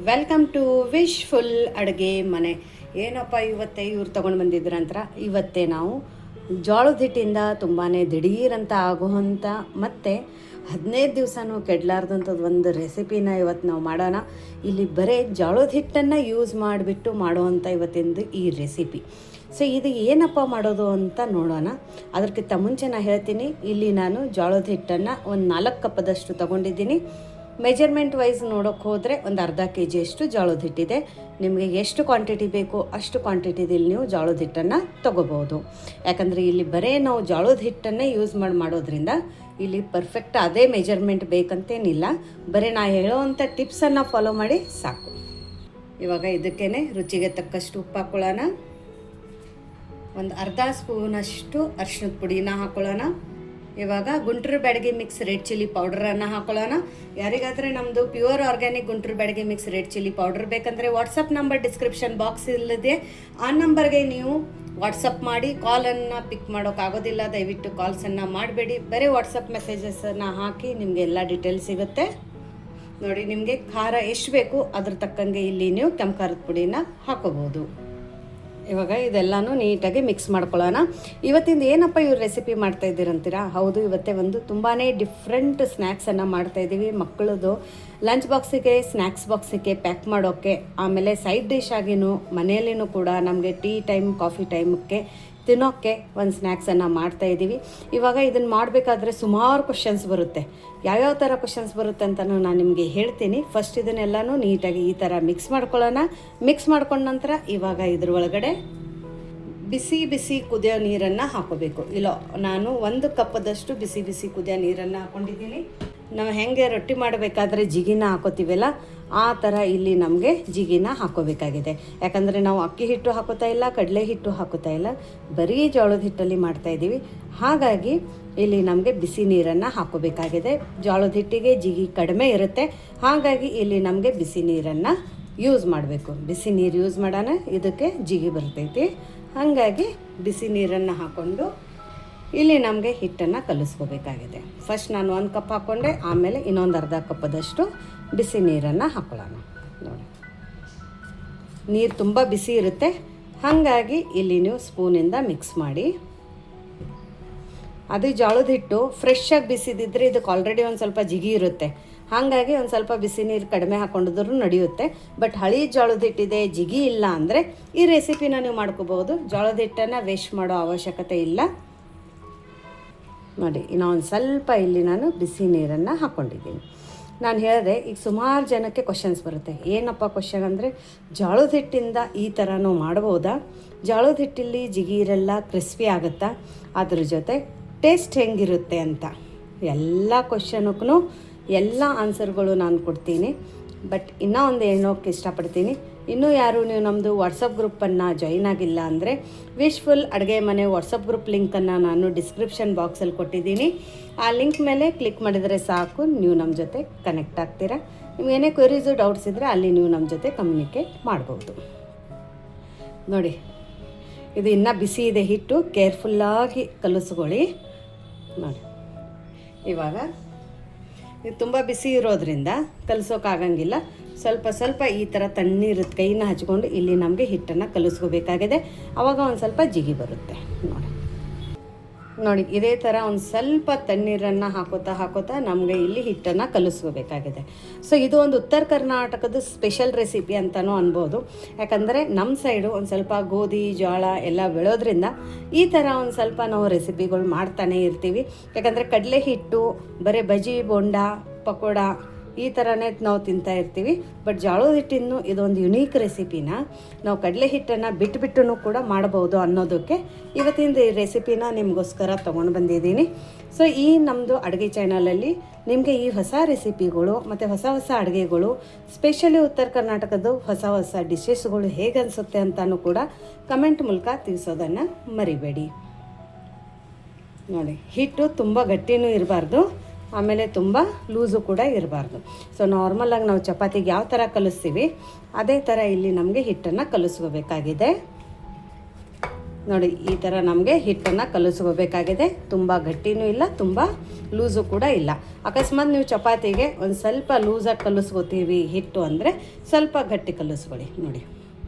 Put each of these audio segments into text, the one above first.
Welcome to wishful ಅಡುಗೆ ಮನೆ. ಏನಪ್ಪ ಇವತ್ತೇ ಇವ್ರು ತೊಗೊಂಡು ಬಂದಿದ್ರಂತ ಇವತ್ತೇ ನಾವು ಜೋಳದ ಹಿಟ್ಟಿಂದ ತುಂಬಾ ದಿಢೀರಂತ ಆಗುವಂಥ ಮತ್ತು 15 ದಿವಸನೂ ಕೆಡಲಾರ್ದಂಥದ್ದು ಒಂದು ರೆಸಿಪಿನ ಇವತ್ತು ನಾವು ಮಾಡೋಣ. ಇಲ್ಲಿ ಬರೀ ಜೋಳದ ಹಿಟ್ಟನ್ನು ಯೂಸ್ ಮಾಡಿಬಿಟ್ಟು ಮಾಡುವಂಥ ಇವತ್ತಿಂದು ಈ ರೆಸಿಪಿ. ಸೊ ಇದು ಏನಪ್ಪ ಮಾಡೋದು ಅಂತ ನೋಡೋಣ. ಅದಕ್ಕಿಂತ ಮುಂಚೆ ನಾನು ಹೇಳ್ತೀನಿ, ಇಲ್ಲಿ ನಾನು ಜೋಳದ ಹಿಟ್ಟನ್ನು ಒಂದು 4 ಕಪ್ಪದಷ್ಟು ತೊಗೊಂಡಿದ್ದೀನಿ. ಮೆಜರ್ಮೆಂಟ್ ವೈಸ್ ನೋಡೋಕ್ಕೆ ಹೋದರೆ ಒಂದು ಅರ್ಧ kg ಅಷ್ಟು ಜೋಳದ ಹಿಟ್ಟಿದೆ. ನಿಮಗೆ ಎಷ್ಟು ಕ್ವಾಂಟಿಟಿ ಬೇಕೋ ಅಷ್ಟು ಕ್ವಾಂಟಿಟಿದಲ್ಲಿ ನೀವು ಜೋಳದ ಹಿಟ್ಟನ್ನು ತೊಗೋಬೋದು. ಯಾಕಂದರೆ ಇಲ್ಲಿ ಬರೀ ನಾವು ಜೋಳದ ಹಿಟ್ಟನ್ನೇ ಯೂಸ್ ಮಾಡೋದ್ರಿಂದ ಇಲ್ಲಿ ಪರ್ಫೆಕ್ಟ್ ಅದೇ ಮೆಜರ್ಮೆಂಟ್ ಬೇಕಂತೇನಿಲ್ಲ. ಬರೀ ನಾ ಹೇಳೋವಂಥ ಟಿಪ್ಸನ್ನು ಫಾಲೋ ಮಾಡಿ ಸಾಕು. ಇವಾಗ ಇದಕ್ಕೇ ರುಚಿಗೆ ತಕ್ಕಷ್ಟು ಉಪ್ಪು ಹಾಕ್ಕೊಳ್ಳೋಣ. ಒಂದು ಅರ್ಧ ಸ್ಪೂನಷ್ಟು ಅರಿಶಿಣದ ಪುಡಿನ ಹಾಕ್ಕೊಳ್ಳೋಣ. ಇವಾಗ Guntur Byadgi mix red chilli ಪೌಡ್ರನ್ನು ಹಾಕೊಳ್ಳೋಣ. ಯಾರಿಗಾದರೆ ನಮ್ಮದು pure organic Guntur Byadgi mix red chilli powder ಬೇಕಂದರೆ ವಾಟ್ಸಪ್ ನಂಬರ್ ಡಿಸ್ಕ್ರಿಪ್ಷನ್ ಬಾಕ್ಸ್ ಇಲ್ಲದೆ ಆ ನಂಬರ್ಗೆ ನೀವು ವಾಟ್ಸಪ್ ಮಾಡಿ. ಕಾಲನ್ನು ಪಿಕ್ ಮಾಡೋಕ್ಕಾಗೋದಿಲ್ಲ, ದಯವಿಟ್ಟು ಕಾಲ್ಸನ್ನು ಮಾಡಬೇಡಿ. ಬರೀ ವಾಟ್ಸಪ್ ಮೆಸೇಜಸನ್ನು ಹಾಕಿ ನಿಮಗೆ ಎಲ್ಲ ಡೀಟೇಲ್ಸ್ ಸಿಗುತ್ತೆ. ನೋಡಿ, ನಿಮಗೆ ಖಾರ ಎಷ್ಟು ಬೇಕು ಅದ್ರ ತಕ್ಕಂಗೆ ಇಲ್ಲಿ ನೀವು ಕೆಂಪು ಖಾರದ ಪುಡಿನ ಹಾಕೋಬೋದು. ಇವಾಗ ಇದೆಲ್ಲನೂ ನೀಟಾಗಿ ಮಿಕ್ಸ್ ಮಾಡ್ಕೊಳ್ಳೋಣ. ಇವತ್ತಿಂದ ಏನಪ್ಪ ಇವ್ರು ರೆಸಿಪಿ ಮಾಡ್ತಾಯಿದ್ದೀರಂತೀರಾ? ಹೌದು, ಇವತ್ತೇ ಒಂದು ತುಂಬಾ ಡಿಫ್ರೆಂಟ್ ಸ್ನ್ಯಾಕ್ಸನ್ನು ಮಾಡ್ತಾಯಿದ್ದೀವಿ. ಮಕ್ಕಳದು ಲಂಚ್ ಬಾಕ್ಸಿಗೆ, ಸ್ನ್ಯಾಕ್ಸ್ ಬಾಕ್ಸಿಗೆ ಪ್ಯಾಕ್ ಮಾಡೋಕ್ಕೆ, ಆಮೇಲೆ ಸೈಡ್ ಡಿಶ್ ಆಗಿನೂ ಮನೆಯಲ್ಲಿನೂ ಕೂಡ ನಮಗೆ ಟೀ ಟೈಮ್, ಕಾಫಿ ಟೈಮಕ್ಕೆ ತಿನ್ನೋಕ್ಕೆ ಒಂದು ಸ್ನ್ಯಾಕ್ಸನ್ನು ಮಾಡ್ತಾಯಿದ್ದೀವಿ. ಇವಾಗ ಇದನ್ನು ಮಾಡಬೇಕಾದ್ರೆ ಸುಮಾರು ಕ್ವಶನ್ಸ್ ಬರುತ್ತೆ. ಯಾವ್ಯಾವ ಥರ ಕ್ವಶನ್ಸ್ ಬರುತ್ತೆ ಅಂತಲೂ ನಾನು ನಿಮಗೆ ಹೇಳ್ತೀನಿ. ಫಸ್ಟ್ ಇದನ್ನೆಲ್ಲನೂ ನೀಟಾಗಿ ಈ ಥರ ಮಿಕ್ಸ್ ಮಾಡ್ಕೊಳ್ಳೋಣ. ಮಿಕ್ಸ್ ಮಾಡ್ಕೊಂಡ ನಂತರ ಇವಾಗ ಇದ್ರ ಒಳಗಡೆ ಬಿಸಿ ಬಿಸಿ ಕುದಿಯೋ ನೀರನ್ನು ಹಾಕೋಬೇಕು. ಇಲ್ಲ, ನಾನು 1 ಕಪ್ಪದಷ್ಟು ಬಿಸಿ ಬಿಸಿ ಕುದಿಯೋ ನೀರನ್ನು ಹಾಕ್ಕೊಂಡಿದ್ದೀನಿ. ನಾವು ಹೆಂಗೆ ರೊಟ್ಟಿ ಮಾಡಬೇಕಾದ್ರೆ ಜಿಗಿನ ಹಾಕೋತೀವಲ್ಲ ಆ ಥರ ಇಲ್ಲಿ ನಮಗೆ ಜಿಗಿನ ಹಾಕೋಬೇಕಾಗಿದೆ. ಯಾಕಂದರೆ ನಾವು ಅಕ್ಕಿ ಹಿಟ್ಟು ಹಾಕೋತಾ ಇಲ್ಲ, ಕಡಲೆ ಹಿಟ್ಟು ಹಾಕೋತಾ ಇಲ್ಲ, ಬರೀ ಜೋಳದ ಹಿಟ್ಟಲ್ಲಿ ಮಾಡ್ತಾಯಿದ್ದೀವಿ. ಹಾಗಾಗಿ ಇಲ್ಲಿ ನಮಗೆ ಬಿಸಿ ನೀರನ್ನು ಹಾಕೋಬೇಕಾಗಿದೆ. ಜೋಳದ ಹಿಟ್ಟಿಗೆ ಜಿಗಿ ಕಡಿಮೆ ಇರುತ್ತೆ, ಹಾಗಾಗಿ ಇಲ್ಲಿ ನಮಗೆ ಬಿಸಿ ನೀರನ್ನು ಯೂಸ್ ಮಾಡಬೇಕು. ಬಿಸಿ ನೀರು ಯೂಸ್ ಮಾಡೋಣ, ಇದಕ್ಕೆ ಜಿಗಿ ಬರ್ತೈತಿ. ಹಾಗಾಗಿ ಬಿಸಿ ನೀರನ್ನು ಹಾಕ್ಕೊಂಡು ಇಲ್ಲಿ ನಮಗೆ ಹಿಟ್ಟನ್ನು ಕಲಿಸ್ಕೋಬೇಕಾಗಿದೆ. ಫಸ್ಟ್ ನಾನು 1 ಕಪ್ ಹಾಕ್ಕೊಂಡೆ, ಆಮೇಲೆ ಇನ್ನೊಂದು ಅರ್ಧ ಕಪ್ಪದಷ್ಟು ಬಿಸಿ ನೀರನ್ನು ಹಾಕ್ಕೊಳ್ಳೋಣ. ನೋಡಿ, ನೀರು ತುಂಬ ಬಿಸಿ ಇರುತ್ತೆ, ಹಾಗಾಗಿ ಇಲ್ಲಿ ನೀವು ಸ್ಪೂನಿಂದ ಮಿಕ್ಸ್ ಮಾಡಿ. ಅದು ಜೋಳದ ಹಿಟ್ಟು ಫ್ರೆಶ್ಶಾಗಿ ಬಿಸಿದಿದ್ದರೆ ಇದಕ್ಕೆ ಆಲ್ರೆಡಿ ಒಂದು ಸ್ವಲ್ಪ ಜಿಗಿ ಇರುತ್ತೆ, ಹಾಗಾಗಿ ಒಂದು ಸ್ವಲ್ಪ ಬಿಸಿ ನೀರು ಕಡಿಮೆ ಹಾಕ್ಕೊಂಡಿದ್ರೂ ನಡೆಯುತ್ತೆ. ಬಟ್ ಹಳಿ ಜೋಳದ ಹಿಟ್ಟಿದೆ, ಜಿಗಿ ಇಲ್ಲ ಅಂದರೆ ಈ ರೆಸಿಪಿನ ನೀವು ಮಾಡ್ಕೋಬೋದು. ಜೋಳದ ಹಿಟ್ಟನ್ನು ವೇಸ್ಟ್ ಮಾಡೋ ಅವಶ್ಯಕತೆ ಇಲ್ಲ. ನೋಡಿ, ಇನ್ನೊಂದು ಸ್ವಲ್ಪ ಇಲ್ಲಿ ನಾನು ಬಿಸಿ ನೀರನ್ನು ಹಾಕ್ಕೊಂಡಿದ್ದೀನಿ. ನಾನು ಹೇಳಿದೆ, ಈಗ ಸುಮಾರು ಜನಕ್ಕೆ ಕ್ವಶನ್ಸ್ ಬರುತ್ತೆ. ಏನಪ್ಪ ಕ್ವಶನ್ ಅಂದರೆ, ಜೋಳದ ಹಿಟ್ಟಿಂದ ಈ ಥರನೂ ಮಾಡ್ಬೋದಾ? ಜೋಳದ ಹಿಟ್ಟಲ್ಲಿ ಜಿಗಿ ಇರಲ್ಲ, ಕ್ರಿಸ್ಪಿ ಆಗುತ್ತಾ? ಅದ್ರ ಜೊತೆ ಟೇಸ್ಟ್ ಹೆಂಗಿರುತ್ತೆ ಅಂತ ಎಲ್ಲ ಕ್ವಶನಕ್ಕೂ ಎಲ್ಲ ಆನ್ಸರ್ಗಳು ನಾನು ಕೊಡ್ತೀನಿ. ಬಟ್ ಇನ್ನೂ ಒಂದು ಹೇಳೋಕ್ಕೆ ಇಷ್ಟಪಡ್ತೀನಿ, ಇನ್ನೂ ಯಾರು ನೀವು ನಮ್ಮದು ವಾಟ್ಸಪ್ ಗ್ರೂಪನ್ನು ಜಾಯಿನ್ ಆಗಿಲ್ಲ ಅಂದರೆ ವಿಶ್ಫುಲ್ ಅಡುಗೆ ಮನೆ ವಾಟ್ಸಪ್ ಗ್ರೂಪ್ ಲಿಂಕನ್ನು ನಾನು ಡಿಸ್ಕ್ರಿಪ್ಷನ್ ಬಾಕ್ಸಲ್ಲಿ ಕೊಟ್ಟಿದ್ದೀನಿ. ಆ ಲಿಂಕ್ ಮೇಲೆ ಕ್ಲಿಕ್ ಮಾಡಿದರೆ ಸಾಕು, ನೀವು ನಮ್ಮ ಜೊತೆ ಕನೆಕ್ಟ್ ಆಗ್ತೀರಾ. ನಿಮಗೇನೇ ಕ್ವೆರೀಸು, ಡೌಟ್ಸ್ ಇದ್ದರೆ ಅಲ್ಲಿ ನೀವು ನಮ್ಮ ಜೊತೆ ಕಮ್ಯುನಿಕೇಟ್ ಮಾಡ್ಬೋದು. ನೋಡಿ, ಇದು ಇನ್ನೂ ಬಿಸಿ ಇದೆ ಹಿಟ್ಟು, ಕೇರ್ಫುಲ್ಲಾಗಿ ಕಲಿಸ್ಕೊಳ್ಳಿ. ನೋಡಿ, ಇವಾಗ ಇದು ತುಂಬ ಬಿಸಿ ಇರೋದ್ರಿಂದ ಕಲಿಸೋಕ್ಕಾಗಂಗಿಲ್ಲ. ಸ್ವಲ್ಪ ಸ್ವಲ್ಪ ಈ ಥರ ತಣ್ಣೀರದ ಕೈನ ಹಚ್ಕೊಂಡು ಇಲ್ಲಿ ನಮಗೆ ಹಿಟ್ಟನ್ನು ಕಲಿಸ್ಕೋಬೇಕಾಗಿದೆ. ಆವಾಗ ಒಂದು ಸ್ವಲ್ಪ ಜಿಗಿ ಬರುತ್ತೆ. ನೋಡಿ, ಇದೇ ಥರ ಒಂದು ಸ್ವಲ್ಪ ತಣ್ಣೀರನ್ನು ಹಾಕೋತಾ ನಮಗೆ ಇಲ್ಲಿ ಹಿಟ್ಟನ್ನು ಕಲಿಸ್ಕೋಬೇಕಾಗಿದೆ. ಸೊ ಇದು ಒಂದು ಉತ್ತರ ಕರ್ನಾಟಕದ ಸ್ಪೆಷಲ್ ರೆಸಿಪಿ ಅಂತಲೂ ಅನ್ಬೋದು. ಯಾಕಂದರೆ ನಮ್ಮ ಸೈಡು ಒಂದು ಸ್ವಲ್ಪ ಗೋಧಿ, ಜೋಳ ಎಲ್ಲ ಬೆಳೋದ್ರಿಂದ ಈ ಥರ ಒಂದು ಸ್ವಲ್ಪ ನಾವು ರೆಸಿಪಿಗಳು ಮಾಡ್ತಾನೆ ಇರ್ತೀವಿ. ಯಾಕಂದರೆ ಕಡಲೆ ಹಿಟ್ಟು ಬರೀ ಬಜ್ಜಿ, ಬೋಂಡ, ಪಕೋಡ ಈ ಥರನೇ ನಾವು ತಿಂತಾ ಇರ್ತೀವಿ. ಬಟ್ ಜೋಳದ ಹಿಟ್ಟಿನ ಇದೊಂದು ಯುನೀಕ್ ರೆಸಿಪಿನ ನಾವು ಕಡಲೆ ಹಿಟ್ಟನ್ನು ಬಿಟ್ಟು ಕೂಡ ಮಾಡ್ಬೋದು ಅನ್ನೋದಕ್ಕೆ ಇವತ್ತಿನ ಈ ರೆಸಿಪಿನ ನಿಮಗೋಸ್ಕರ ತೊಗೊಂಡು ಬಂದಿದ್ದೀನಿ. ಸೊ ಈ ನಮ್ಮದು ಅಡುಗೆ ಚಾನಲಲ್ಲಿ ನಿಮಗೆ ಈ ಹೊಸ ರೆಸಿಪಿಗಳು ಮತ್ತು ಹೊಸ ಹೊಸ ಅಡುಗೆಗಳು, ಸ್ಪೆಷಲಿ ಉತ್ತರ ಕರ್ನಾಟಕದ ಹೊಸ ಡಿಶಸ್ಗಳು ಹೇಗೆ ಅನಿಸುತ್ತೆ ಅಂತಲೂ ಕೂಡ ಕಮೆಂಟ್ ಮೂಲಕ ತಿಳಿಸೋದನ್ನು ಮರಿಬೇಡಿ. ನೋಡಿ, ಹಿಟ್ಟು ತುಂಬ ಗಟ್ಟಿನೂ ಇರಬಾರ್ದು, ಆಮೇಲೆ ತುಂಬ ಲೂಸು ಕೂಡ ಇರಬಾರ್ದು. ಸೊ ನಾರ್ಮಲಾಗಿ ನಾವು ಚಪಾತಿಗೆ ಯಾವ ಥರ ಕಲಿಸ್ತೀವಿ ಅದೇ ಥರ ಇಲ್ಲಿ ನಮಗೆ ಹಿಟ್ಟನ್ನು ಕಲಿಸ್ಕೋಬೇಕಾಗಿದೆ. ನೋಡಿ ಈ ಥರ ನಮಗೆ ಹಿಟ್ಟನ್ನು ಕಲಿಸ್ಕೋಬೇಕಾಗಿದೆ. ತುಂಬ ಗಟ್ಟಿನೂ ಇಲ್ಲ, ತುಂಬ ಲೂಸು ಕೂಡ ಇಲ್ಲ. ಅಕಸ್ಮಾತ್ ನೀವು ಚಪಾತಿಗೆ ಒಂದು ಸ್ವಲ್ಪ ಲೂಸಾಗಿ ಕಲಿಸ್ಕೋತೀವಿ ಹಿಟ್ಟು ಅಂದರೆ ಸ್ವಲ್ಪ ಗಟ್ಟಿ ಕಲಿಸ್ಕೊಳ್ಳಿ. ನೋಡಿ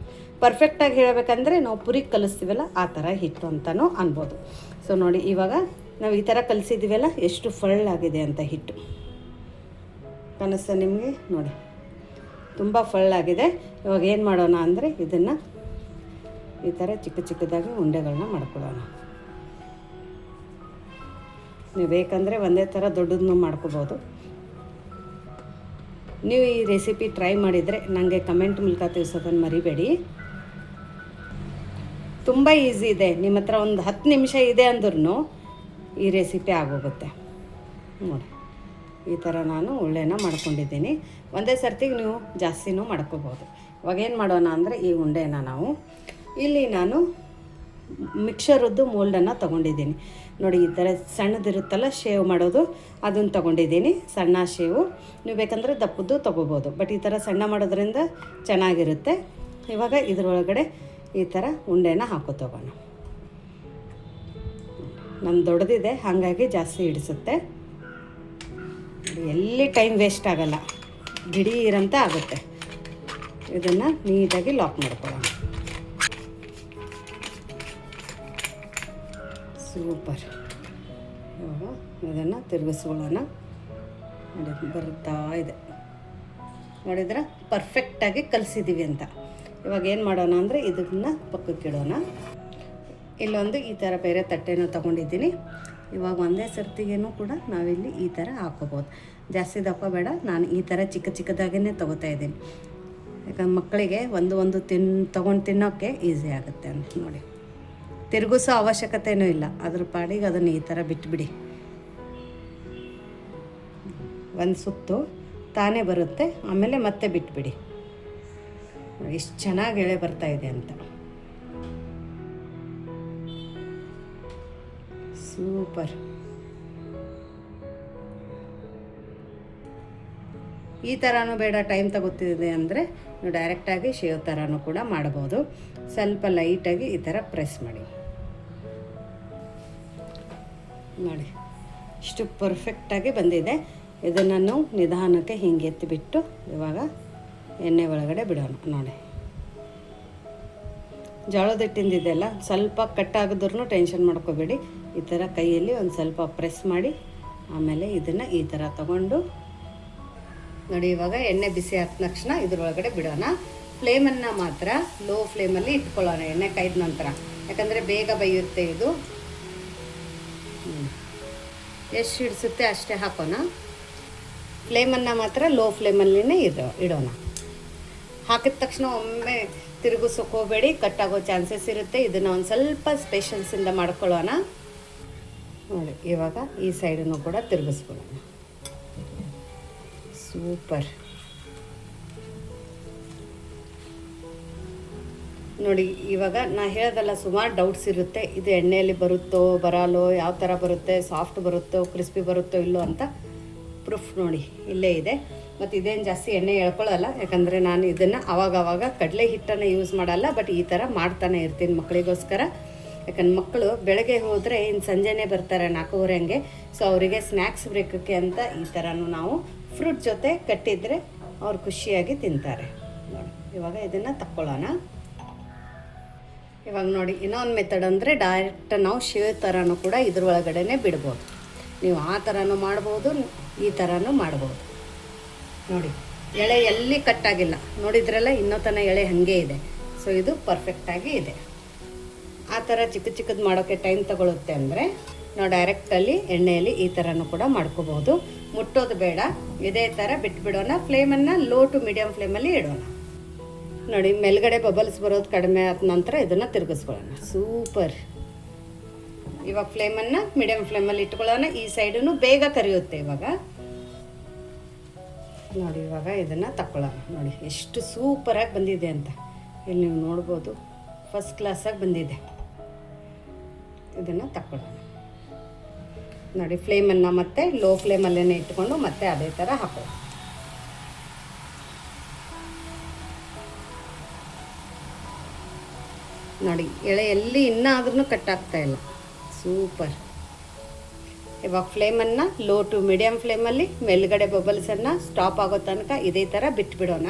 ಪರ್ಫೆಕ್ಟಾಗಿ ಹೇಳಬೇಕಂದ್ರೆ ನಾವು ಪುರಿಗೆ ಕಲಿಸ್ತೀವಲ್ಲ ಆ ಥರ ಹಿಟ್ಟು ಅಂತಲೂ ಅನ್ಬೋದು. ಸೊ ನೋಡಿ ಇವಾಗ ನಾವು ಈ ಥರ ಕಲಿಸಿದ್ದೀವಲ್ಲ ಎಷ್ಟು ಫಳ್ಳಾಗಿದೆ ಅಂತ ಹಿಟ್ಟು ಕಾಣಿಸ್ತಾ ನಿಮಗೆ. ನೋಡಿ ತುಂಬ ಫಳ್ಳಾಗಿದೆ. ಇವಾಗ ಏನು ಮಾಡೋಣ ಅಂದರೆ ಇದನ್ನು ಈ ಥರ ಚಿಕ್ಕ ಚಿಕ್ಕದಾಗಿ ಉಂಡೆಗಳನ್ನ ಮಾಡ್ಕೊಳ್ಳೋಣ. ನೀವು ಬೇಕಂದರೆ ಒಂದೇ ಥರ ದೊಡ್ಡದನ್ನು ಮಾಡ್ಕೋಬೋದು. ನೀವು ಈ ರೆಸಿಪಿ ಟ್ರೈ ಮಾಡಿದರೆ ನನಗೆ ಕಮೆಂಟ್ ಮೂಲಕ ತಿಳಿಸೋದನ್ನು ಮರಿಬೇಡಿ. ತುಂಬ ಈಸಿ ಇದೆ. ನಿಮ್ಮ ಹತ್ರ ಒಂದು 10 ನಿಮಿಷ ಇದೆ ಅಂದ್ರೂ ಈ ರೆಸಿಪಿ ಆಗೋಗುತ್ತೆ. ನೋಡಿ ಈ ಥರ ನಾನು ಉಳ್ಳೆನ ಮಾಡ್ಕೊಂಡಿದ್ದೀನಿ. ಒಂದೇ ಸರ್ತಿಗೆ ನೀವು ಜಾಸ್ತಿನೂ ಮಾಡ್ಕೋಬೋದು. ಇವಾಗ ಏನು ಮಾಡೋಣ ಅಂದರೆ ಈ ಉಂಡೆನ ನಾವು ಇಲ್ಲಿ ನಾನು ಮಿಕ್ಸರದ್ದು ಮೋಲ್ಡನ್ನು ತೊಗೊಂಡಿದ್ದೀನಿ. ನೋಡಿ ಈ ಥರ ಸಣ್ಣದಿರುತ್ತಲ್ಲ ಶೇವ್ ಮಾಡೋದು, ಅದನ್ನು ತೊಗೊಂಡಿದ್ದೀನಿ. ಸಣ್ಣ ಶೇವು, ನೀವು ಬೇಕಂದರೆ ದಪ್ಪದ್ದು ತೊಗೋಬೋದು. ಬಟ್ ಈ ಥರ ಸಣ್ಣ ಮಾಡೋದ್ರಿಂದ ಚೆನ್ನಾಗಿರುತ್ತೆ. ಇವಾಗ ಇದರೊಳಗಡೆ ಈ ಥರ ಉಂಡೆನ ಹಾಕೋತೋಗೋಣ. ನನ್ನ ದೊಡ್ಡದಿದೆ ಹಾಗಾಗಿ ಜಾಸ್ತಿ ಹಿಡಿಸುತ್ತೆ. ಎಲ್ಲಿ ಟೈಮ್ ವೇಸ್ಟ್ ಆಗಲ್ಲ, ದಿಢೀರಂತ ಆಗುತ್ತೆ. ಇದನ್ನು ನೀಟಾಗಿ ಲಾಕ್ ಮಾಡ್ಕೊಳ್ಳೋಣ. ಸೂಪರ್. ಇವಾಗ ಇದನ್ನು ತಿರುಗಿಸ್ಕೊಳ್ಳೋಣ. ನೋಡಿ ಬರುತ್ತಾ ಇದೆ. ನೋಡಿದ್ರೆ ಪರ್ಫೆಕ್ಟಾಗಿ ಕಲಿಸಿದ್ದೀವಿ ಅಂತ. ಇವಾಗ ಏನು ಮಾಡೋಣ ಅಂದರೆ ಇದನ್ನು ಪಕ್ಕಕ್ಕೆ ಇಡೋಣ. ಇಲ್ಲೊಂದು ಈ ಥರ ಬೇರೆ ತಟ್ಟೆನ ತೊಗೊಂಡಿದ್ದೀನಿ. ಇವಾಗ ಒಂದೇ ಸರ್ತಿಗೇನು ಕೂಡ ನಾವಿಲ್ಲಿ ಈ ಥರ ಹಾಕ್ಕೋಬೋದು. ಜಾಸ್ತಿ ದಪ್ಪ ಬೇಡ, ನಾನು ಈ ಥರ ಚಿಕ್ಕ ಚಿಕ್ಕದಾಗೇ ತೊಗೋತಾ ಇದ್ದೀನಿ. ಯಾಕಂದ್ರೆ ಮಕ್ಕಳಿಗೆ ಒಂದು ತೊಗೊಂಡು ತಿನ್ನೋಕ್ಕೆ ಈಸಿ ಆಗುತ್ತೆ ಅಂತ. ನೋಡಿ ತಿರುಗಿಸೋ ಅವಶ್ಯಕತೆಯೂ ಇಲ್ಲ, ಅದ್ರ ಪಾಡಿಗೆ ಅದನ್ನು ಈ ಥರ ಬಿಟ್ಬಿಡಿ. ಒಂದು ಸುತ್ತು ತಾನೇ ಬರುತ್ತೆ, ಆಮೇಲೆ ಮತ್ತೆ ಬಿಟ್ಬಿಡಿ. ಎಷ್ಟು ಚೆನ್ನಾಗಿ ಎಳೆ ಬರ್ತಾಯಿದೆ ಅಂತ. ಸೂಪರ್. ಈ ಥರನೂ ಬೇಡ, ಟೈಮ್ ತಗೋತಿದೆ ಅಂದರೆ ನೀವು ಡೈರೆಕ್ಟಾಗಿ ಶೇವ್ ಥರನೂ ಕೂಡ ಮಾಡ್ಬೋದು. ಸ್ವಲ್ಪ ಲೈಟಾಗಿ ಈ ಥರ ಪ್ರೆಸ್ ಮಾಡಿ. ನೋಡಿ ಇಷ್ಟು ಪರ್ಫೆಕ್ಟಾಗಿ ಬಂದಿದೆ. ಇದನ್ನು ನಿಧಾನಕ್ಕೆ ಹಿಂಗೆ ಎತ್ತಿಬಿಟ್ಟು ಇವಾಗ ಎಣ್ಣೆ ಒಳಗಡೆ ಬಿಡೋಣ. ನೋಡಿ ಜೋಳದ ಹಿಟ್ಟಿಂದಿದೆಲ್ಲ ಸ್ವಲ್ಪ ಕಟ್ಟಾಗಿದ್ರೂ ಟೆನ್ಷನ್ ಮಾಡ್ಕೋಬೇಡಿ. ಈ ಥರ ಕೈಯಲ್ಲಿ ಒಂದು ಸ್ವಲ್ಪ ಪ್ರೆಸ್ ಮಾಡಿ ಆಮೇಲೆ ಇದನ್ನು ಈ ಥರ ತಗೊಂಡು ನೋಡಿ ಇವಾಗ ಎಣ್ಣೆ ಬಿಸಿ ಆದ ತಕ್ಷಣ ಇದ್ರೊಳಗಡೆ ಬಿಡೋಣ. ಫ್ಲೇಮನ್ನು ಮಾತ್ರ ಲೋ ಫ್ಲೇಮಲ್ಲಿ ಇಟ್ಕೊಳ್ಳೋಣ ಎಣ್ಣೆ ಕಾಯ್ದ ನಂತರ, ಯಾಕಂದರೆ ಬೇಗ ಬೇಯುತ್ತೆ ಇದು. ಎಷ್ಟು ಹಿಡಿಸುತ್ತೆ ಅಷ್ಟೇ ಹಾಕೋಣ. ಫ್ಲೇಮನ್ನು ಮಾತ್ರ ಲೋ ಫ್ಲೇಮಲ್ಲಿನೇ ಇಡೋಣ. ಹಾಕಿದ ತಕ್ಷಣ ಒಮ್ಮೆ ತಿರುಗಿಸೋಕೆ ಹೋಗಬೇಡಿ, ಕಟ್ಟಾಗೋ ಚಾನ್ಸಸ್ ಇರುತ್ತೆ. ಇದನ್ನು ಒಂದು ಸ್ವಲ್ಪ ಸ್ಪೆಷಲ್ಸಿಂದ ಮಾಡ್ಕೊಳ್ಳೋಣ. ನೋಡಿ ಇವಾಗ ಈ ಸೈಡನ್ನು ಕೂಡ ತಿರುಗಿಸ್ಕೊಳ್ಳೋಣ. ಸೂಪರ್. ನೋಡಿ ಇವಾಗ ನಾ ಹೇಳೋದಲ್ಲ, ಸುಮಾರು ಡೌಟ್ಸ್ ಇರುತ್ತೆ. ಇದು ಎಣ್ಣೆಯಲ್ಲಿ ಬರುತ್ತೋ ಬರಲ್ಲೋ, ಯಾವ ಥರ ಬರುತ್ತೆ, ಸಾಫ್ಟ್ ಬರುತ್ತೋ ಕ್ರಿಸ್ಪಿ ಬರುತ್ತೋ ಇಲ್ಲೋ ಅಂತ. ಪ್ರೂಫ್ ನೋಡಿ ಇಲ್ಲೇ ಇದೆ. ಮತ್ತು ಇದೇನು ಜಾಸ್ತಿ ಎಣ್ಣೆ ಎಳ್ಕೊಳ್ಳಲ್ಲ, ಯಾಕಂದರೆ ನಾನು ಇದನ್ನು ಆವಾಗವಾಗ ಕಡಲೆ ಹಿಟ್ಟನ್ನು ಯೂಸ್ ಮಾಡಲ್ಲ. ಬಟ್ ಈ ಥರ ಮಾಡ್ತಾನೆ ಇರ್ತೀನಿ ಮಕ್ಕಳಿಗೋಸ್ಕರ. ಯಾಕಂದ್ರೆ ಮಕ್ಕಳು ಬೆಳಗ್ಗೆ ಹೋದರೆ ಇನ್ನು ಸಂಜೆನೇ ಬರ್ತಾರೆ 4:30 ಹಂಗೆ. ಸೊ ಅವರಿಗೆ ಸ್ನ್ಯಾಕ್ಸ್ ಬ್ರೇಕಕ್ಕೆ ಅಂತ ಈ ಥರನೂ ನಾವು ಫ್ರೂಟ್ ಜೊತೆ ಕಟ್ಟಿದರೆ ಅವ್ರು ಖುಷಿಯಾಗಿ ತಿಂತಾರೆ. ನೋಡಿ ಇವಾಗ ಇದನ್ನು ತಕ್ಕೊಳ್ಳೋಣ. ಇವಾಗ ನೋಡಿ ಇನ್ನೊಂದು ಮೆಥಡ್ ಅಂದರೆ ಡೈರೆಕ್ಟ್ ನಾವು ಶೇವ್ ಥರನೂ ಕೂಡ ಇದ್ರೊಳಗಡೆ ಬಿಡ್ಬೋದು. ನೀವು ಆ ಥರನೂ ಮಾಡ್ಬೋದು, ಈ ಥರನೂ ಮಾಡ್ಬೋದು. ನೋಡಿ ಎಳೆ ಎಲ್ಲಿ ಕಟ್ಟಾಗಿಲ್ಲ, ನೋಡಿದ್ರಲ್ಲ ಇನ್ನೂ ತನಕ ಎಳೆ ಹಾಗೆ ಇದೆ. ಸೊ ಇದು ಪರ್ಫೆಕ್ಟಾಗಿ ಇದೆ. ಆ ಥರ ಚಿಕ್ಕ ಚಿಕ್ಕದು ಮಾಡೋಕ್ಕೆ ಟೈಮ್ ತಗೊಳುತ್ತೆ ಅಂದರೆ ನಾವು ಡೈರೆಕ್ಟಲ್ಲಿ ಎಣ್ಣೆಯಲ್ಲಿ ಈ ಥರನೂ ಕೂಡ ಮಾಡ್ಕೋಬೋದು. ಮುಟ್ಟೋದು ಬೇಡ, ಇದೇ ಥರ ಬಿಟ್ಬಿಡೋಣ. ಫ್ಲೇಮನ್ನು ಲೋ ಟು ಮೀಡಿಯಮ್ ಫ್ಲೇಮಲ್ಲಿ ಇಡೋಣ. ನೋಡಿ ಮೇಲ್ಗಡೆ ಬಬಲ್ಸ್ ಬರೋದು ಕಡಿಮೆ ಆದ ನಂತರ ಇದನ್ನು ತಿರುಗಿಸ್ಕೊಳ್ಳೋಣ. ಸೂಪರ್. ಇವಾಗ ಫ್ಲೇಮನ್ನು ಮೀಡಿಯಮ್ ಫ್ಲೇಮಲ್ಲಿ ಇಟ್ಕೊಳ್ಳೋಣ. ಈ ಸೈಡೂ ಬೇಗ ಕರಿಯುತ್ತೆ ಇವಾಗ. ನೋಡಿ ಇವಾಗ ಇದನ್ನು ತಕ್ಕೊಳ್ಳೋಣ. ನೋಡಿ ಎಷ್ಟು ಸೂಪರಾಗಿ ಬಂದಿದೆ ಅಂತ ಇಲ್ಲಿ ನೀವು ನೋಡ್ಬೋದು. ಫಸ್ಟ್ ಕ್ಲಾಸಾಗಿ ಬಂದಿದೆ. ಇದನ್ನು ತಕ್ಕೊಳ್ಳೋಣ. ನೋಡಿ ಫ್ಲೇಮನ್ನು ಮತ್ತೆ ಲೋ ಫ್ಲೇಮಲ್ಲೇ ಇಟ್ಕೊಂಡು ಮತ್ತೆ ಅದೇ ಥರ ಹಾಕೋಣ. ನೋಡಿ ಎಳೆ ಎಲ್ಲಿ ಇನ್ನಾದ್ರೂ ಕಟ್ಟಾಗ್ತಾ ಇಲ್ಲ. ಸೂಪರ್. ಇವಾಗ ಫ್ಲೇಮನ್ನು ಲೋ ಟು ಮೀಡಿಯಮ್ ಫ್ಲೇಮಲ್ಲಿ ಮೇಲ್ಗಡೆ ಬಬಲ್ಸನ್ನು ಸ್ಟಾಪ್ ಆಗೋ ತನಕ ಇದೇ ಥರ ಬಿಟ್ಬಿಡೋಣ.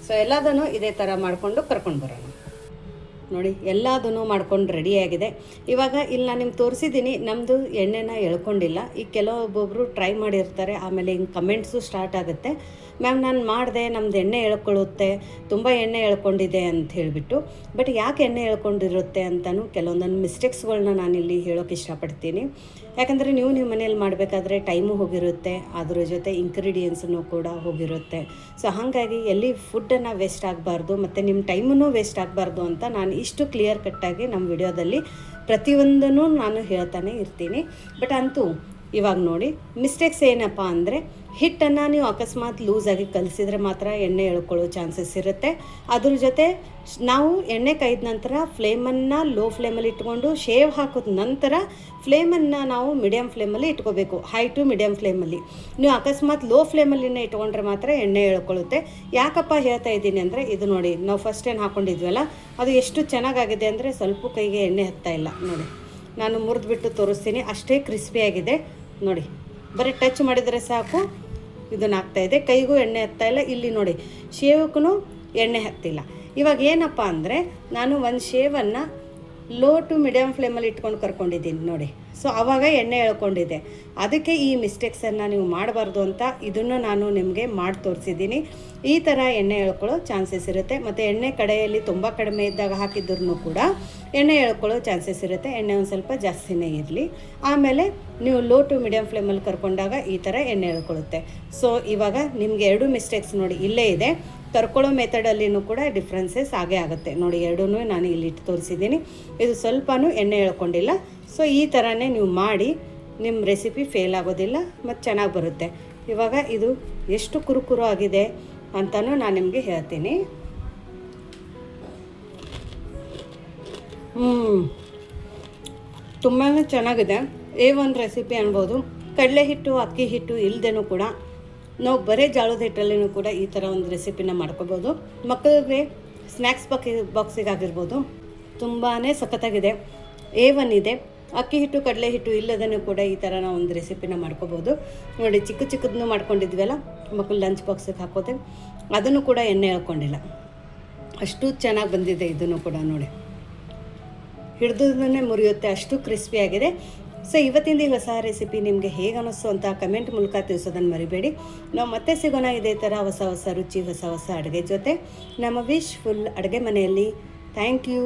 ಸೊ ಎಲ್ಲದನ್ನು ಇದೇ ಥರ ಮಾಡಿಕೊಂಡು ಕರ್ಕೊಂಡು ಬರೋಣ. ನೋಡಿ ಎಲ್ಲದನ್ನು ಮಾಡ್ಕೊಂಡು ರೆಡಿಯಾಗಿದೆ. ಇವಾಗ ಇಲ್ಲಿ ನಾನು ನಿಮ್ಗೆ ತೋರಿಸಿದ್ದೀನಿ, ನಮ್ಮದು ಎಣ್ಣೆನ ಎಳ್ಕೊಂಡಿಲ್ಲ. ಈಗ ಕೆಲವೊಬ್ಬೊಬ್ಬರು ಟ್ರೈ ಮಾಡಿರ್ತಾರೆ, ಆಮೇಲೆ ಹಿಂಗೆ ಕಮೆಂಟ್ಸು ಸ್ಟಾರ್ಟ್ ಆಗುತ್ತೆ, ಮ್ಯಾಮ್ ನಾನು ಮಾಡಿದೆ ನಮ್ಮದು ಎಣ್ಣೆ ಎಳ್ಕೊಳ್ಳುತ್ತೆ, ತುಂಬ ಎಣ್ಣೆ ಎಳ್ಕೊಂಡಿದೆ ಅಂತ ಹೇಳಿಬಿಟ್ಟು. ಬಟ್ ಯಾಕೆ ಎಣ್ಣೆ ಎಳ್ಕೊಂಡಿರುತ್ತೆ ಅಂತಲೂ ಕೆಲವೊಂದೊಂದು ಮಿಸ್ಟೇಕ್ಸ್ಗಳನ್ನ ನಾನಿಲ್ಲಿ ಹೇಳೋಕ್ಕೆ ಇಷ್ಟಪಡ್ತೀನಿ. ಯಾಕಂದರೆ ನೀವು ನಿಮ್ಮ ಮನೇಲಿ ಮಾಡಬೇಕಾದ್ರೆ ಟೈಮು ಹೋಗಿರುತ್ತೆ, ಅದ್ರ ಜೊತೆ ಇಂಗ್ರೀಡಿಯೆಂಟ್ಸನ್ನು ಕೂಡ ಹೋಗಿರುತ್ತೆ. ಸೊ ಹಾಗಾಗಿ ಎಲ್ಲಿ ಫುಡ್ಡನ್ನು ವೇಸ್ಟ್ ಆಗಬಾರ್ದು ಮತ್ತು ನಿಮ್ಮ ಟೈಮನ್ನು ವೇಸ್ಟ್ ಆಗಬಾರ್ದು ಅಂತ ನಾನು ಇಷ್ಟು ಕ್ಲಿಯರ್ ಕಟ್ಟಾಗಿ ನಮ್ಮ ವಿಡಿಯೋದಲ್ಲಿ ಪ್ರತಿಯೊಂದನ್ನು ನಾನು ಹೇಳ್ತಾನೆ ಇರ್ತೀನಿ. ಬಟ್ ಅಂತೂ ಇವಾಗ ನೋಡಿ ಮಿಸ್ಟೇಕ್ಸ್ ಏನಪ್ಪ ಅಂದರೆ, ಹಿಟ್ಟನ್ನು ನೀವು ಅಕಸ್ಮಾತ್ ಲೂಸಾಗಿ ಕಲಿಸಿದ್ರೆ ಮಾತ್ರ ಎಣ್ಣೆ ಎಳ್ಕೊಳ್ಳೋ ಚಾನ್ಸಸ್ ಇರುತ್ತೆ. ಅದ್ರ ಜೊತೆ ನಾವು ಎಣ್ಣೆ ಕಾಯ್ದ ನಂತರ ಫ್ಲೇಮನ್ನು ಲೋ ಫ್ಲೇಮಲ್ಲಿ ಇಟ್ಕೊಂಡು ಶೇವ್ ಹಾಕಿದ ನಂತರ ಫ್ಲೇಮನ್ನು ನಾವು ಮೀಡಿಯಮ್ ಫ್ಲೇಮಲ್ಲಿ ಇಟ್ಕೋಬೇಕು, ಹೈ ಟು ಮೀಡಿಯಮ್ ಫ್ಲೇಮಲ್ಲಿ. ನೀವು ಅಕಸ್ಮಾತ್ ಲೋ ಫ್ಲೇಮಲ್ಲಿನೇ ಇಟ್ಕೊಂಡ್ರೆ ಮಾತ್ರ ಎಣ್ಣೆ ಎಳ್ಕೊಳ್ಳುತ್ತೆ. ಯಾಕಪ್ಪ ಹೇಳ್ತಾ ಇದ್ದೀನಿ ಅಂದರೆ, ಇದು ನೋಡಿ ನಾವು ಫಸ್ಟ್ ಏನು ಹಾಕ್ಕೊಂಡಿದ್ವಲ್ಲ ಅದು ಎಷ್ಟು ಚೆನ್ನಾಗಾಗಿದೆ ಅಂದರೆ ಸ್ವಲ್ಪ ಕೈಗೆ ಎಣ್ಣೆ ಹತ್ತಾ ಇಲ್ಲ. ನೋಡಿ ನಾನು ಮುರಿದ್ಬಿಟ್ಟು ತೋರಿಸ್ತೀನಿ, ಅಷ್ಟೇ ಕ್ರಿಸ್ಪಿಯಾಗಿದೆ. ನೋಡಿ ಬರೀ ಟಚ್ ಮಾಡಿದರೆ ಸಾಕು ಇದನ್ನು ಹಾಕ್ತಾಯಿದೆ, ಕೈಗೂ ಎಣ್ಣೆ ಹತ್ತಾ ಇಲ್ಲ. ಇಲ್ಲಿ ನೋಡಿ ಶೇವಕ್ಕೂ ಎಣ್ಣೆ ಹತ್ತಿಲ್ಲ. ಇವಾಗ ಏನಪ್ಪ ಅಂದರೆ, ನಾನು ಒಂದು ಶೇವನ್ನು ಲೋ ಟು ಮೀಡಿಯಮ್ ಫ್ಲೇಮಲ್ಲಿ ಇಟ್ಕೊಂಡು ಕರ್ಕೊಂಡಿದ್ದೀನಿ ನೋಡಿ. ಸೊ ಆವಾಗ ಎಣ್ಣೆ ಎಳ್ಕೊಂಡಿದೆ. ಅದಕ್ಕೆ ಈ ಮಿಸ್ಟೇಕ್ಸನ್ನು ನೀವು ಮಾಡಬಾರ್ದು ಅಂತ ಇದನ್ನು ನಾನು ನಿಮಗೆ ಮಾಡಿ ತೋರಿಸಿದ್ದೀನಿ. ಈ ಥರ ಎಣ್ಣೆ ಎಳ್ಕೊಳ್ಳೋ ಚಾನ್ಸಸ್ ಇರುತ್ತೆ. ಮತ್ತು ಎಣ್ಣೆ ಕಡೆಯಲ್ಲಿ ತುಂಬ ಕಡಿಮೆ ಇದ್ದಾಗ ಹಾಕಿದ್ರೂ ಕೂಡ ಎಣ್ಣೆ ಎಳ್ಕೊಳ್ಳೋ ಚಾನ್ಸಸ್ ಇರುತ್ತೆ. ಎಣ್ಣೆ ಒಂದು ಸ್ವಲ್ಪ ಜಾಸ್ತಿನೇ ಇರಲಿ. ಆಮೇಲೆ ನೀವು ಲೋ ಟು ಮೀಡಿಯಮ್ ಫ್ಲೇಮಲ್ಲಿ ಕರ್ಕೊಂಡಾಗ ಈ ಥರ ಎಣ್ಣೆ ಎಳ್ಕೊಳ್ಳುತ್ತೆ. ಸೊ ಇವಾಗ ನಿಮಗೆ ಎರಡು ಮಿಸ್ಟೇಕ್ಸ್ ನೋಡಿ ಇಲ್ಲೇ ಇದೆ. ಕರ್ಕೊಳ್ಳೋ ಮೆಥಡಲ್ಲಿನೂ ಕೂಡ ಡಿಫ್ರೆನ್ಸಸ್ ಆಗೇ ಆಗುತ್ತೆ. ನೋಡಿ ಎರಡೂ ನಾನು ಇಲ್ಲಿ ಇಟ್ಟು ತೋರಿಸಿದ್ದೀನಿ. ಇದು ಸ್ವಲ್ಪನೂ ಎಣ್ಣೆ ಎಳ್ಕೊಂಡಿಲ್ಲ. ಸೊ ಈ ಥರನೇ ನೀವು ಮಾಡಿ ನಿಮ್ಮ ರೆಸಿಪಿ ಫೇಲ್ ಆಗೋದಿಲ್ಲ ಮತ್ತು ಚೆನ್ನಾಗಿ ಬರುತ್ತೆ. ಇವಾಗ ಇದು ಎಷ್ಟು ಕುರುಕುರು ಆಗಿದೆ ಅಂತಲೂ ನಾನು ನಿಮಗೆ ಹೇಳ್ತೀನಿ. ತುಂಬಾ ಚೆನ್ನಾಗಿದೆ. ಒಂದು ರೆಸಿಪಿ ಅನ್ಬೋದು. ಕಡಲೆ ಹಿಟ್ಟು ಅಕ್ಕಿ ಹಿಟ್ಟು ಇಲ್ಲದೇನೂ ಕೂಡ ನಾವು ಬರೀ ಜೋಳದ ಹಿಟ್ಟಲ್ಲಿನೂ ಕೂಡ ಈ ಥರ ಒಂದು ರೆಸಿಪಿನ ಮಾಡ್ಕೋಬೋದು. ಮಕ್ಕಳಿಗೆ ಸ್ನ್ಯಾಕ್ಸ್ ಬಾಕ್ಸಿಗಾಗಿರ್ಬೋದು. ತುಂಬಾ ಸಖತ್ತಾಗಿದೆ. ಇದೆ. ಅಕ್ಕಿ ಹಿಟ್ಟು ಕಡಲೆ ಹಿಟ್ಟು ಇಲ್ಲದನ್ನು ಕೂಡ ಈ ಥರ ನಾವು ಒಂದು ರೆಸಿಪಿನ ಮಾಡ್ಕೋಬೋದು. ನೋಡಿ ಚಿಕ್ಕದನ್ನು ಮಾಡ್ಕೊಂಡಿದ್ವಲ್ಲ ಮಕ್ಕಳು ಲಂಚ್ ಬಾಕ್ಸಿಗೆ ಹಾಕೋದೆ, ಅದನ್ನು ಕೂಡ ಎಣ್ಣೆ ಎಳ್ಕೊಂಡಿಲ್ಲ. ಅಷ್ಟು ಚೆನ್ನಾಗಿ ಬಂದಿದೆ. ಇದನ್ನು ಕೂಡ ನೋಡಿ ಹಿಡಿದನ್ನೇ ಮುರಿಯುತ್ತೆ, ಅಷ್ಟು ಕ್ರಿಸ್ಪಿಯಾಗಿದೆ. ಸೊ ಇವತ್ತಿಂದ ಈ ಹೊಸ ರೆಸಿಪಿ ನಿಮಗೆ ಹೇಗೆ ಅನ್ನಿಸ್ತು ಅಂತ ಕಮೆಂಟ್ ಮೂಲಕ ತಿಳಿಸೋದನ್ನು ಮರಿಬೇಡಿ. ನಾವು ಮತ್ತೆ ಸಿಗೋಣ ಇದೇ ಥರ ಹೊಸ ರುಚಿ, ಹೊಸ ಅಡುಗೆ ಜೊತೆ ನಮ್ಮ ವಿಶ್ ಫುಲ್ ಅಡುಗೆ ಮನೆಯಲ್ಲಿ. Thank you.